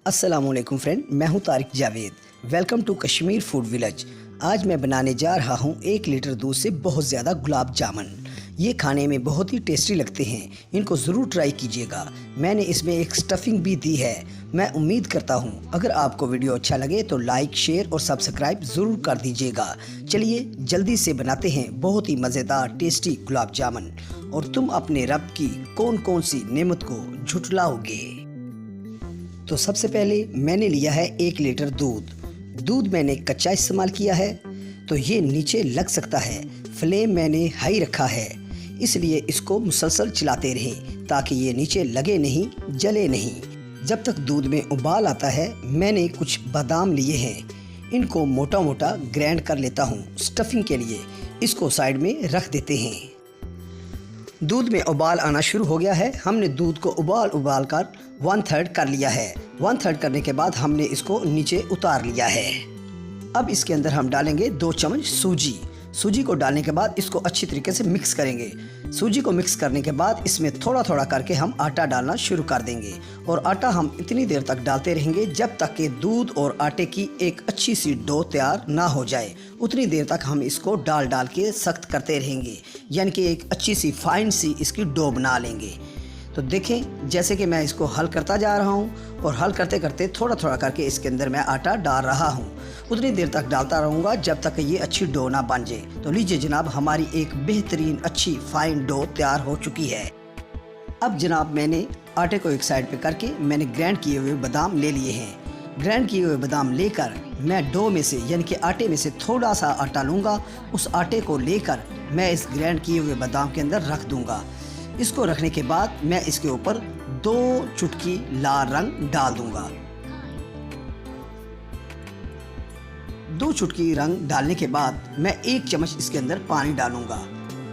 अस्सलामुअलैकुम फ्रेंड, मैं हूं Tariq Javed. Welcome to Kashmir food village. आज मैं बनाने जा रहा हूं 1 लीटर दूध से बहुत ज़्यादा गुलाब जामुन। ये खाने में बहुत ही टेस्टी लगते हैं, इनको ज़रूर ट्राई कीजिएगा। मैंने इसमें एक स्टफिंग भी दी है। मैं उम्मीद करता हूं अगर आपको वीडियो अच्छा लगे तो लाइक, शेयर और सब्सक्राइब ज़रूर कर दीजिएगा। चलिए जल्दी से बनाते हैं बहुत ही मज़ेदार टेस्टी गुलाब जामुन, और तुम अपने रब की कौन कौन सी नेमत को झुठलाओगे। तो सबसे पहले मैंने लिया है 1 लीटर दूध मैंने कच्चा इस्तेमाल किया है, तो ये नीचे लग सकता है। फ्लेम मैंने हाई रखा है, इसलिए इसको मुसलसल चलाते रहें ताकि ये नीचे लगे नहीं, जले नहीं। जब तक दूध में उबाल आता है मैंने कुछ बादाम लिए हैं, इनको मोटा मोटा ग्राइंड कर लेता हूँ स्टफिंग के लिए। इसको साइड में रख देते हैं। दूध में उबाल आना शुरू हो गया है। हमने दूध को उबाल कर 1/3 कर लिया है। 1/3 करने के बाद हमने इसको नीचे उतार लिया है। अब इसके अंदर हम डालेंगे 2 चम्मच सूजी को डालने के बाद इसको अच्छी तरीके से मिक्स करेंगे। सूजी को मिक्स करने के बाद इसमें थोड़ा थोड़ा करके हम आटा डालना शुरू कर देंगे, और आटा हम इतनी देर तक डालते रहेंगे जब तक कि दूध और आटे की एक अच्छी सी डो तैयार ना हो जाए। उतनी देर तक हम इसको डाल के सख्त करते रहेंगे, यानी कि एक अच्छी सी फाइन सी इसकी डो बना लेंगे। तो देखें जैसे कि मैं इसको हल करता जा रहा हूँ, और हल करते करते थोड़ा थोड़ा करके इसके अंदर मैं आटा डाल रहा हूँ। उतनी देर तक डालता रहूँगा जब तक ये अच्छी डो ना बन जाए। तो लीजिए जनाब, हमारी एक बेहतरीन अच्छी फाइन डो तैयार हो चुकी है। अब जनाब मैंने आटे को एक साइड पे करके मैंने ग्राइंड किए हुए बादाम ले लिए हैं। ग्राइंड किए हुए बादाम लेकर मैं डो में से यानी कि आटे में से थोड़ा सा आटा लूँगा। उस आटे को लेकर मैं इस ग्राइंड किए हुए बादाम के अंदर रख दूँगा। इसको रखने के बाद मैं इसके ऊपर 2 चुटकी लाल रंग डाल दूंगा। 2 चुटकी रंग डालने के बाद मैं 1 चम्मच इसके अंदर पानी डालूंगा।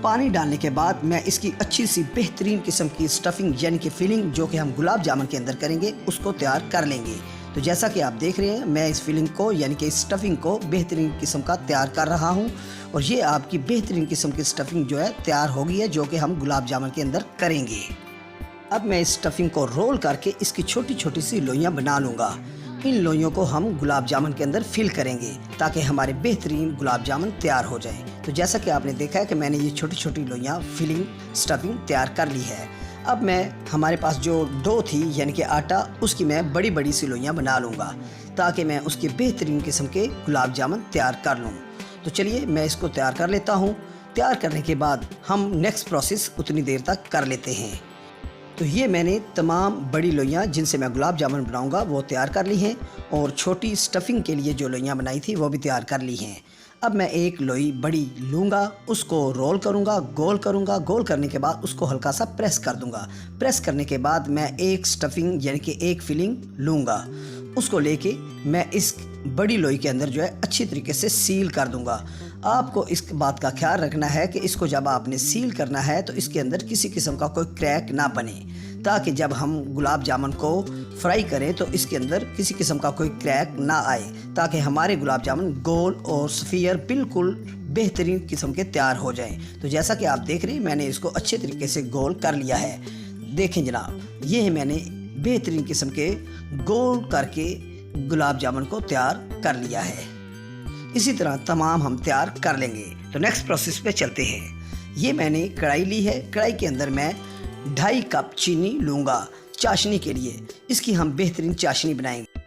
पानी डालने के बाद मैं इसकी अच्छी सी बेहतरीन किस्म की स्टफिंग यानी कि फिलिंग जो कि हम गुलाब जामुन के अंदर करेंगे उसको तैयार कर लेंगे। तो जैसा कि आप देख रहे हैं मैं इस फिलिंग को यानी कि स्टफिंग को बेहतरीन किस्म का तैयार कर रहा हूं, और ये आपकी बेहतरीन किस्म की स्टफिंग जो है तैयार हो गई है, जो कि हम गुलाब जामुन के अंदर करेंगे। अब मैं इस स्टफिंग को रोल करके इसकी छोटी छोटी सी लोइयाँ बना लूँगा। इन लोइयों को हम गुलाब जामुन के अंदर फिल करेंगे ताकि हमारे बेहतरीन गुलाब जामुन तैयार हो जाए। तो जैसा कि आपने देखा है कि मैंने ये छोटी छोटी लोइयाँ फिलिंग स्टफिंग तैयार कर ली है। अब मैं हमारे पास जो डो थी यानी कि आटा, उसकी मैं बड़ी बड़ी सी लोइयाँ बना लूँगा ताकि मैं उसके बेहतरीन किस्म के गुलाब जामुन तैयार कर लूँ। तो चलिए मैं इसको तैयार कर लेता हूँ। तैयार करने के बाद हम नेक्स्ट प्रोसेस उतनी देर तक कर लेते हैं। तो ये मैंने तमाम बड़ी लोइयाँ जिनसे मैं गुलाब जामुन बनाऊँगा वो तैयार कर ली हैं, और छोटी स्टफिंग के लिए जो लोइयाँ बनाई थी वो भी तैयार कर ली हैं। अब मैं एक लोई बड़ी लूँगा, उसको रोल करूँगा, गोल करने के बाद उसको हल्का सा प्रेस कर दूँगा। प्रेस करने के बाद मैं एक स्टफिंग यानी कि एक फिलिंग लूँगा, उसको लेके मैं इस बड़ी लोई के अंदर जो है अच्छी तरीके से सील कर दूँगा। आपको इस बात का ख्याल रखना है कि इसको जब आपने सील करना है तो इसके अंदर किसी किस्म का कोई क्रैक ना बने, ताकि जब हम गुलाब जामुन को फ्राई करें तो इसके अंदर किसी किस्म का कोई क्रैक ना आए, ताकि हमारे गुलाब जामुन गोल और स्फीयर बिल्कुल बेहतरीन किस्म के तैयार हो जाएं। तो जैसा कि आप देख रहे हैं मैंने इसको अच्छे तरीके से गोल कर लिया है। देखें जनाब, ये है मैंने बेहतरीन किस्म के गोल करके गुलाब जामुन को तैयार कर लिया है। इसी तरह तमाम हम तैयार कर लेंगे। तो नेक्स्ट प्रोसेस पे चलते हैं। ये मैंने कढ़ाई ली है। कढ़ाई के अंदर मैं 2.5 कप चीनी लूँगा चाशनी के लिए। इसकी हम बेहतरीन चाशनी बनाएंगे।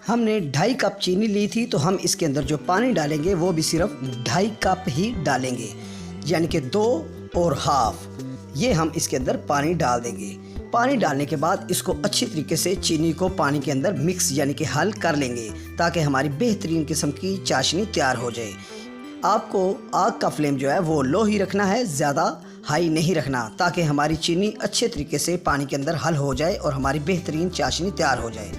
हमने 2.5 कप चीनी ली थी, तो हम इसके अंदर जो पानी डालेंगे वो भी सिर्फ 2.5 कप ही डालेंगे, यानी कि 2 और हाफ ये हम इसके अंदर पानी डाल देंगे। पानी डालने के बाद इसको अच्छी तरीके से चीनी को पानी के अंदर मिक्स यानी कि हल कर लेंगे, ताकि हमारी बेहतरीन किस्म की चाशनी तैयार हो जाए। आपको आग का फ्लेम जो है वो लो ही रखना है, ज़्यादा हाई नहीं रखना, ताकि हमारी चीनी अच्छे तरीके से पानी के अंदर हल हो जाए और हमारी बेहतरीन चाशनी तैयार हो जाए।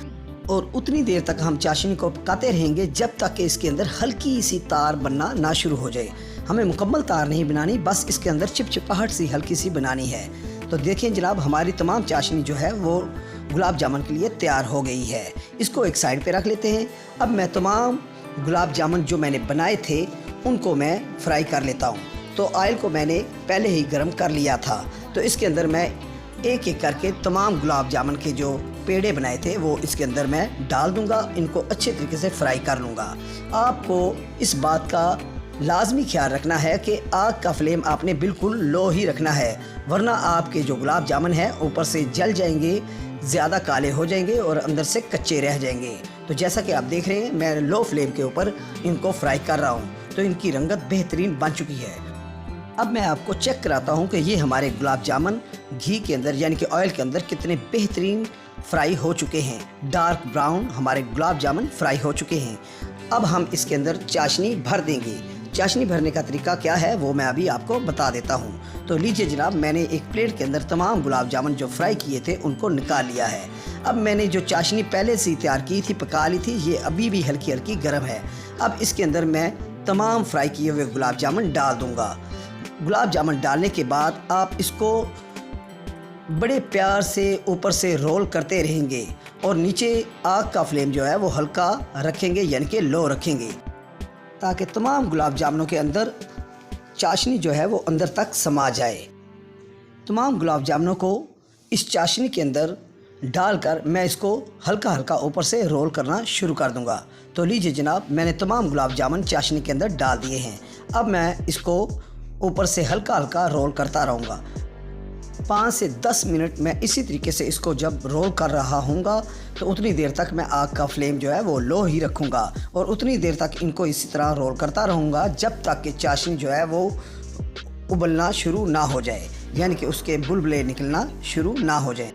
और उतनी देर तक हम चाशनी को पकाते रहेंगे जब तक कि इसके अंदर हल्की सी तार बनना ना शुरू हो जाए। हमें मुकम्मल तार नहीं बनानी, बस इसके अंदर चिपचिपाहट सी हल्की सी बनानी है। तो देखें जनाब, हमारी तमाम चाशनी जो है वो गुलाब जामुन के लिए तैयार हो गई है। इसको एक साइड पे रख लेते हैं। अब मैं तमाम गुलाब जामुन जो मैंने बनाए थे उनको मैं फ्राई कर लेता हूँ। तो ऑयल को मैंने पहले ही गर्म कर लिया था, तो इसके अंदर मैं एक एक करके तमाम गुलाब जामुन के जो पेड़े बनाए थे वो इसके अंदर मैं डाल दूंगा। इनको अच्छे तरीके से फ्राई कर लूँगा। आपको इस बात का लाजमी ख्याल रखना है कि आग का फ्लेम आपने बिल्कुल लो ही रखना है, वरना आपके जो गुलाब जामुन है ऊपर से जल जाएंगे, ज़्यादा काले हो जाएंगे और अंदर से कच्चे रह जाएंगे। तो जैसा कि आप देख रहे हैं मैं लो फ्लेम के ऊपर इनको फ्राई कर रहा हूँ, तो इनकी रंगत बेहतरीन बन चुकी है। अब मैं आपको चेक कराता हूँ कि ये हमारे गुलाब जामुन घी के अंदर यानी कि ऑयल के अंदर कितने बेहतरीन फ्राई हो चुके हैं। डार्क ब्राउन हमारे गुलाब जामुन फ्राई हो चुके हैं। अब हम इसके अंदर चाशनी भर देंगे। चाशनी भरने का तरीका क्या है वो मैं अभी आपको बता देता हूँ। तो लीजिए जनाब, मैंने एक प्लेट के अंदर तमाम गुलाब जामुन जो फ्राई किए थे उनको निकाल लिया है। अब मैंने जो चाशनी पहले से तैयार की थी, पका ली थी, ये अभी भी हल्की हल्की गर्म है। अब इसके अंदर मैं तमाम फ्राई किए हुए गुलाब जामुन डाल दूँगा। गुलाब जामुन डालने के बाद आप इसको बड़े प्यार से ऊपर से रोल करते रहेंगे और नीचे आग का फ्लेम जो है वो हल्का रखेंगे यानी कि लो रखेंगे, ताकि तमाम गुलाब जामुनों के अंदर चाशनी जो है वो अंदर तक समा जाए। तमाम गुलाब जामुनों को इस चाशनी के अंदर डालकर मैं इसको हल्का हल्का ऊपर से रोल करना शुरू कर दूंगा। तो लीजिए जनाब, मैंने तमाम गुलाब जामुन चाशनी के अंदर डाल दिए हैं। अब मैं इसको ऊपर से हल्का हल्का रोल करता रहूँगा। 5 से 10 मिनट मैं इसी तरीके से इसको जब रोल कर रहा हूँगा तो उतनी देर तक मैं आग का फ्लेम जो है वो लो ही रखूँगा और उतनी देर तक इनको इसी तरह रोल करता रहूँगा जब तक कि चाशनी जो है वो उबलना शुरू ना हो जाए, यानी कि उसके बुलबुले निकलना शुरू ना हो जाए।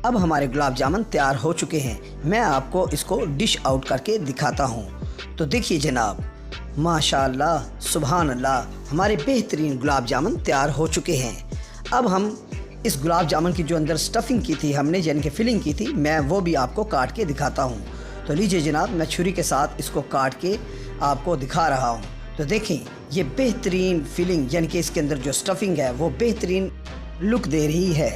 अब हमारे गुलाब जामुन तैयार हो चुके हैं। मैं आपको इसको डिश आउट करके दिखाता हूँ। तो देखिए जनाब, माशाअल्लाह, सुभान अल्लाह, हमारे बेहतरीन गुलाब जामुन तैयार हो चुके हैं। अब हम इस गुलाब जामुन की जो अंदर स्टफिंग की थी हमने, यानी कि फिलिंग की थी, मैं वो भी आपको काट के दिखाता हूँ। तो लीजिए जनाब, मैं छुरी के साथ इसको काट के आपको दिखा रहा हूँ। तो देखें, ये बेहतरीन फिलिंग यानी कि इसके अंदर जो स्टफिंग है वो बेहतरीन लुक दे रही है।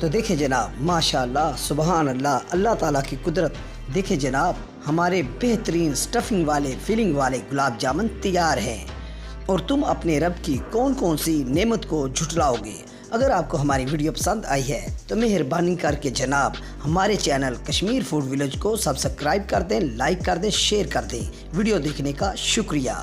तो देखें जनाब, माशाअल्लाह, सुभान अल्लाह, अल्लाह ताला की कुदरत। देखें जनाब, हमारे बेहतरीन स्टफिंग वाले फिलिंग वाले गुलाब जामुन तैयार हैं। और तुम अपने रब की कौन कौन सी नेमत को झुठलाओगे। अगर आपको हमारी वीडियो पसंद आई है तो मेहरबानी करके जनाब हमारे चैनल कश्मीर फूड विलेज को सब्सक्राइब कर दें, लाइक कर दें, शेयर कर दें। वीडियो देखने का शुक्रिया।